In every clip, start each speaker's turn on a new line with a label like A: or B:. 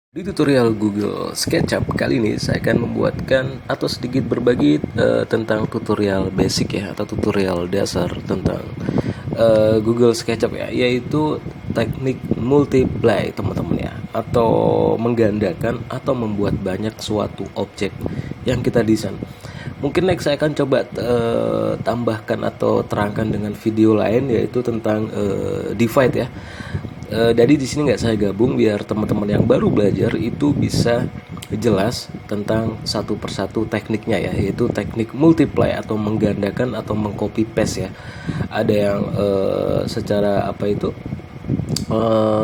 A: Di tutorial Google SketchUp kali ini saya akan membuatkan atau sedikit berbagi tentang tutorial basic ya, atau tutorial dasar tentang Google SketchUp ya, yaitu teknik multiply teman-teman ya, atau menggandakan atau membuat banyak suatu objek yang kita desain. Mungkin next saya akan coba tambahkan atau terangkan dengan video lain, yaitu tentang divide ya. Jadi di sini nggak saya gabung biar teman-teman yang baru belajar itu bisa jelas tentang satu persatu tekniknya ya, yaitu teknik multiply atau menggandakan atau mengcopy paste ya. Ada yang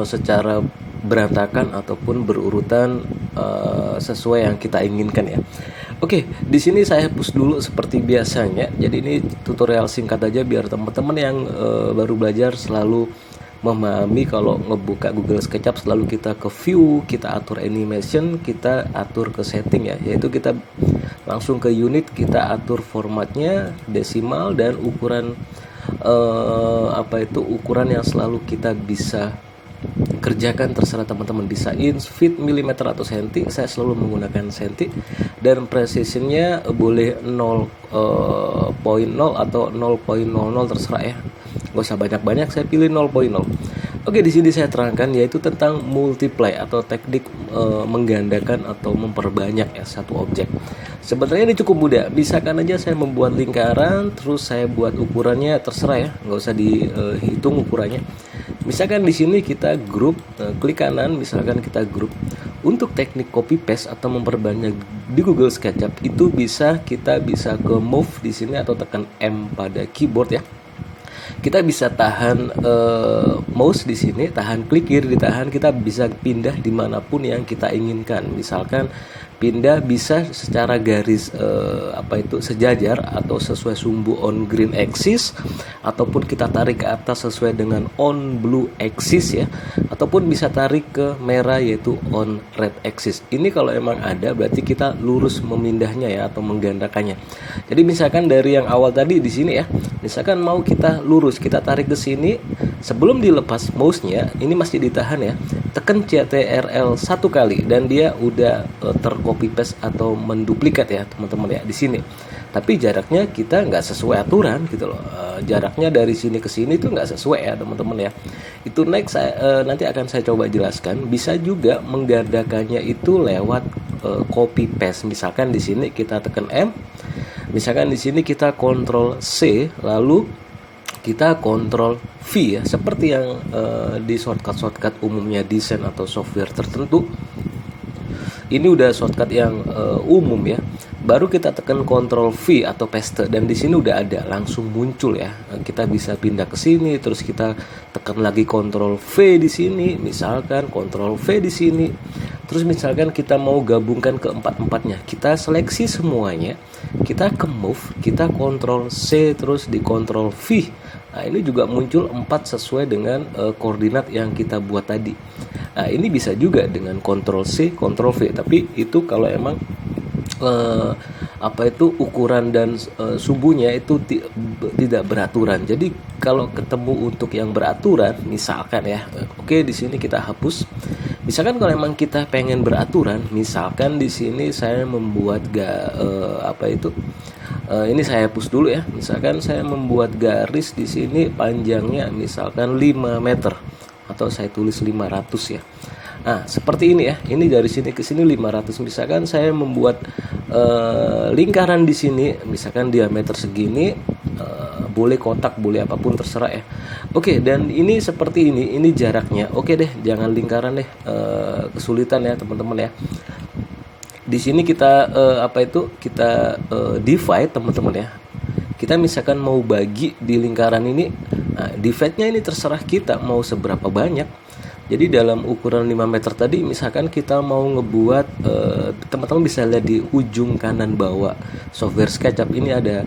A: secara berantakan ataupun berurutan sesuai yang kita inginkan ya. Oke, di sini saya hapus dulu seperti biasanya. Jadi ini tutorial singkat aja biar teman-teman yang baru belajar selalu memahami kalau ngebuka Google SketchUp selalu kita ke view, kita atur animation, kita atur ke setting ya, yaitu kita langsung ke unit, kita atur formatnya desimal dan ukuran ukuran yang selalu kita bisa kerjakan, terserah teman-teman bisa inch, feet, milimeter atau senti. Saya selalu menggunakan senti dan precisionnya boleh 0.0 atau 0.00 terserah ya. Gak usah banyak-banyak, saya pilih 0.0. Oke, di sini saya terangkan yaitu tentang multiply atau teknik menggandakan atau memperbanyak ya satu objek. Sebenarnya ini cukup mudah. Misalkan aja saya membuat lingkaran, terus saya buat ukurannya terserah ya, nggak usah dihitung ukurannya. Misalkan di sini kita grup, klik kanan, misalkan kita grup. Untuk teknik copy paste atau memperbanyak di Google SketchUp itu kita bisa ke move di sini atau tekan M pada keyboard ya. Kita bisa tahan mouse di sini, tahan klik kiri ditahan, kita bisa pindah dimanapun yang kita inginkan. Misalkan pindah bisa secara garis sejajar atau sesuai sumbu on green axis, ataupun kita tarik ke atas sesuai dengan on blue axis ya, ataupun bisa tarik ke merah yaitu on red axis. Ini kalau emang ada berarti kita lurus memindahnya ya, atau menggandakannya. Jadi misalkan dari yang awal tadi di sini ya, misalkan mau kita lurus, kita tarik ke sini, sebelum dilepas mouse-nya ini masih ditahan ya, tekan CTRL 1 kali dan dia udah tercopy paste atau menduplikat ya teman-teman ya di sini. Tapi jaraknya kita nggak sesuai aturan gitu loh. Jaraknya dari sini ke sini itu nggak sesuai ya teman-teman ya. Itu next nanti akan saya coba jelaskan. Bisa juga menggandakannya itu lewat copy paste. Misalkan di sini kita tekan M. Misalkan di sini kita Ctrl C, lalu kita Ctrl V ya, seperti yang di shortcut umumnya desain atau software tertentu. Ini udah shortcut yang umum ya. Baru kita tekan Ctrl V atau paste dan di sini udah ada, langsung muncul ya. Kita bisa pindah ke sini, terus kita tekan lagi Ctrl V di sini, misalkan Ctrl V di sini. Terus misalkan kita mau gabungkan ke empat-empatnya, kita seleksi semuanya, kita ke move, kita Ctrl C terus di Ctrl V. Nah, ini juga muncul 4 sesuai dengan koordinat yang kita buat tadi. Nah, ini bisa juga dengan Ctrl C, Ctrl V, tapi itu kalau emang ukuran dan sumbunya itu tidak beraturan. Jadi kalau ketemu untuk yang beraturan, misalkan ya, oke di sini kita hapus. Misalkan kalau emang kita pengen beraturan, misalkan di sini saya membuat ini saya hapus dulu ya. Misalkan saya membuat garis di sini panjangnya misalkan 5 meter atau saya tulis 500 ya. Nah, seperti ini ya. Ini dari sini ke sini 500. Misalkan saya membuat lingkaran di sini, misalkan diameter segini, boleh kotak, boleh apapun terserah ya. Oke, dan ini seperti ini jaraknya. Oke deh, jangan lingkaran deh, kesulitan ya teman-teman ya. Di sini kita divide teman-teman ya. Kita misalkan mau bagi di lingkaran ini, nah, divide-nya ini terserah kita mau seberapa banyak. Jadi dalam ukuran 5 meter tadi, misalkan kita mau ngebuat, teman-teman bisa lihat di ujung kanan bawah software SketchUp ini ada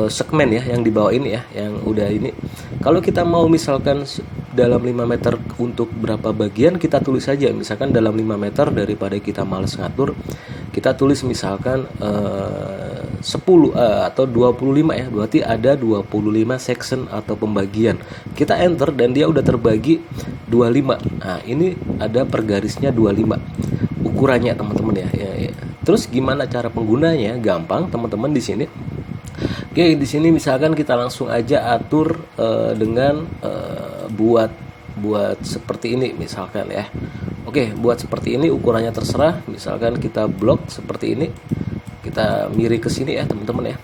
A: segmen ya yang di bawah ini ya, yang udah ini. Kalau kita mau misalkan dalam 5 meter untuk berapa bagian, kita tulis saja misalkan dalam 5 meter, daripada kita males ngatur, kita tulis misalkan 10 atau 25 ya, berarti ada 25 section atau pembagian. Kita enter dan dia udah terbagi 25. Nah, ini ada pergarisnya 25 ukurannya teman-teman ya. Terus gimana cara penggunanya? Gampang teman-teman di sini. Oke, di sini misalkan kita langsung aja atur dengan buat seperti ini misalkan ya. Oke, buat seperti ini ukurannya terserah. Misalkan kita blok seperti ini, kita miring ke sini ya teman-teman ya.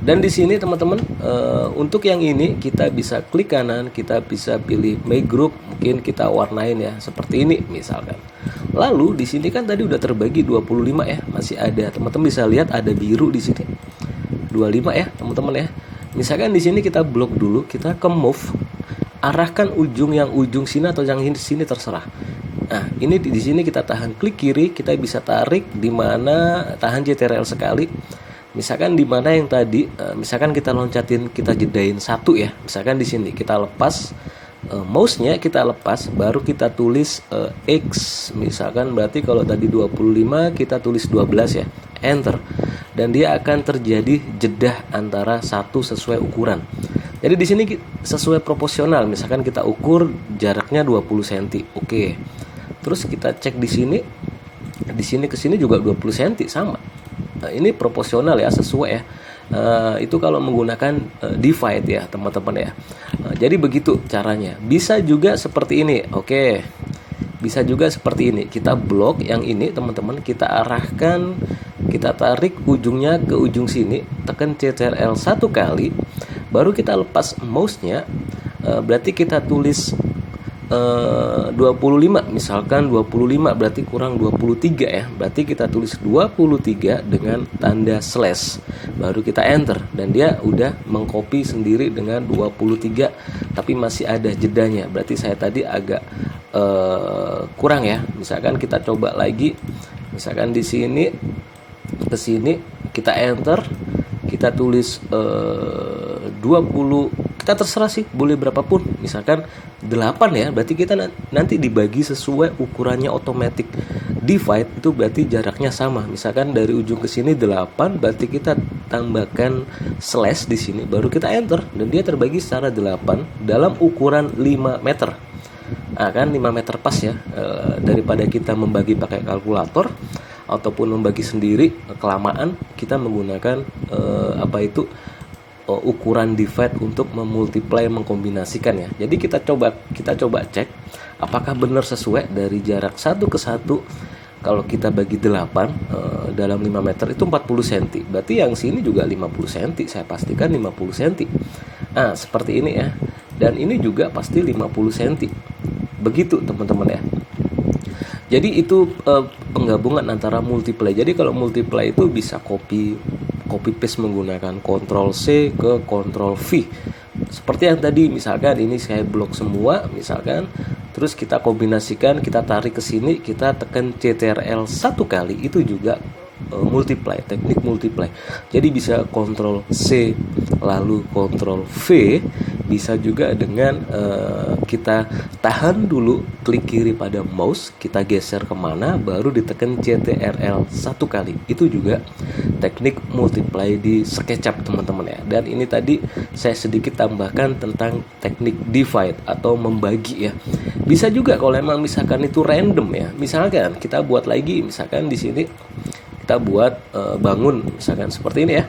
A: Dan di sini teman-teman untuk yang ini kita bisa klik kanan, kita bisa pilih make group, mungkin kita warnain ya seperti ini misalkan. Lalu di sini kan tadi udah terbagi 25 ya, masih ada. Teman-teman bisa lihat ada biru di sini. 25 ya teman-teman ya. Misalkan di sini kita blok dulu, kita ke move, arahkan ujung sini atau yang sini terserah. Nah, ini di sini kita tahan klik kiri, kita bisa tarik di mana, tahan CTRL sekali. Misalkan di mana yang tadi, misalkan kita loncatin, kita jedain satu ya. Misalkan di sini kita lepas mouse-nya, kita lepas, baru kita tulis X. Misalkan berarti kalau tadi 25, kita tulis 12 ya. Enter. Dan dia akan terjadi jeda antara satu sesuai ukuran. Jadi di sini sesuai proporsional. Misalkan kita ukur jaraknya 20 cm. Oke. Terus kita cek di sini. Di sini ke sini juga 20 cm sama. Nah, ini proporsional ya, sesuai ya. Itu kalau menggunakan divide ya, teman-teman ya. Jadi begitu caranya. Bisa juga seperti ini. Oke. Bisa juga seperti ini. Kita blok yang ini, teman-teman, kita arahkan, kita tarik ujungnya ke ujung sini, tekan CTRL satu kali, baru kita lepas mouse-nya. Berarti kita tulis 25, misalkan 25 berarti kurang 23 ya. Berarti kita tulis 23 dengan tanda slash. Baru kita enter dan dia udah mengcopy sendiri dengan 23, tapi masih ada jedanya. Berarti saya tadi agak kurang ya. Misalkan kita coba lagi. Misalkan di sini ke sini kita enter, kita tulis 20, kita terserah sih, boleh berapapun, misalkan 8 ya, berarti kita nanti dibagi sesuai ukurannya automatic divide, itu berarti jaraknya sama. Misalkan dari ujung ke sini 8, berarti kita tambahkan slash di sini, baru kita enter dan dia terbagi secara 8 dalam ukuran 5 meter. Nah, kan 5 meter pas ya, daripada kita membagi pakai kalkulator ataupun membagi sendiri kelamaan, kita menggunakan ukuran divide untuk memultiply, mengkombinasikan ya. Jadi kita coba cek apakah benar sesuai dari jarak satu ke satu. Kalau kita bagi 8 dalam 5 meter itu 40 cm. Berarti yang sini juga 50 cm. Saya pastikan 50 cm. Nah, seperti ini ya. Dan ini juga pasti 50 cm. Begitu teman-teman ya. Jadi itu penggabungan antara multiply. Jadi kalau multiply itu bisa copy paste menggunakan Ctrl C ke Ctrl V. Seperti yang tadi, misalkan ini saya blok semua, misalkan, terus kita kombinasikan, kita tarik ke sini, kita tekan CTRL satu kali, itu juga multiply, teknik multiply. Jadi bisa Ctrl C lalu Ctrl V, bisa juga dengan kita tahan dulu, klik kiri pada mouse, kita geser kemana, baru ditekan CTRL satu kali. Itu juga teknik multiply di SketchUp teman-teman ya. Dan ini tadi saya sedikit tambahkan tentang teknik divide atau membagi ya. Bisa juga kalau emang misalkan itu random ya. Misalkan kita buat lagi, misalkan di sini kita buat bangun misalkan seperti ini ya.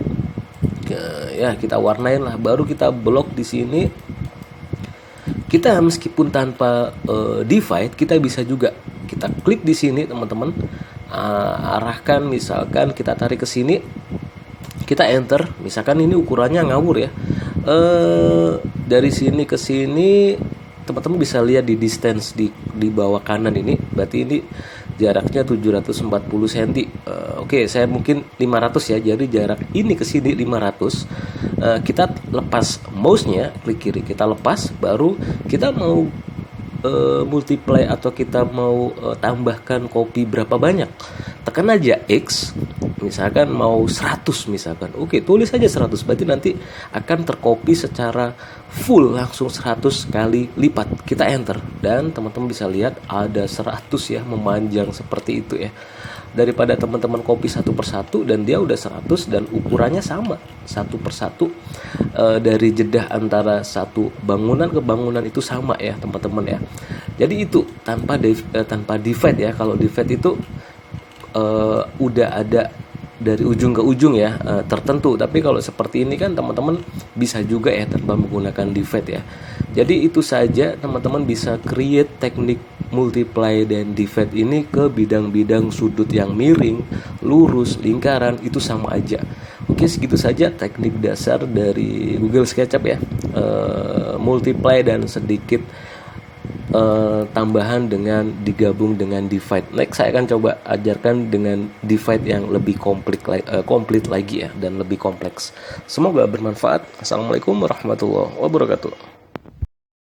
A: Ya, kita warnain lah, baru kita blok di sini. Kita meskipun tanpa divide, kita bisa juga kita klik di sini teman-teman, arahkan, misalkan kita tarik ke sini, kita enter. Misalkan ini ukurannya ngawur ya, dari sini ke sini teman-teman bisa lihat di distance di bawah kanan ini, berarti ini jaraknya 740 cm. Oke, saya mungkin 500 ya. Jadi jarak ini ke sini 500. Kita lepas mouse-nya, klik kiri, kita lepas, baru kita mau multiply atau kita mau tambahkan copy berapa banyak. Tekan aja X. misalkan mau 100 misalkan. Oke, tulis aja 100, berarti nanti akan tercopy secara full langsung 100 kali lipat. Kita enter dan teman-teman bisa lihat ada 100 ya, memanjang seperti itu ya. Daripada teman-teman copy satu persatu dan dia udah 100 dan ukurannya sama satu persatu, dari jeda antara satu bangunan ke bangunan itu sama ya teman-teman ya. Jadi itu tanpa divide ya. Kalau divide itu udah ada dari ujung ke ujung ya, tertentu. Tapi kalau seperti ini kan teman-teman bisa juga ya tanpa menggunakan divide ya. Jadi itu saja, teman-teman bisa create teknik multiply dan divide ini ke bidang-bidang sudut yang miring, lurus, lingkaran, itu sama aja. Oke, segitu saja teknik dasar dari Google SketchUp ya. Multiply dan sedikit tambahan dengan digabung dengan divide. Next saya akan coba ajarkan dengan divide yang lebih komplit lagi ya, dan lebih kompleks. Semoga bermanfaat. Assalamualaikum warahmatullahi wabarakatuh.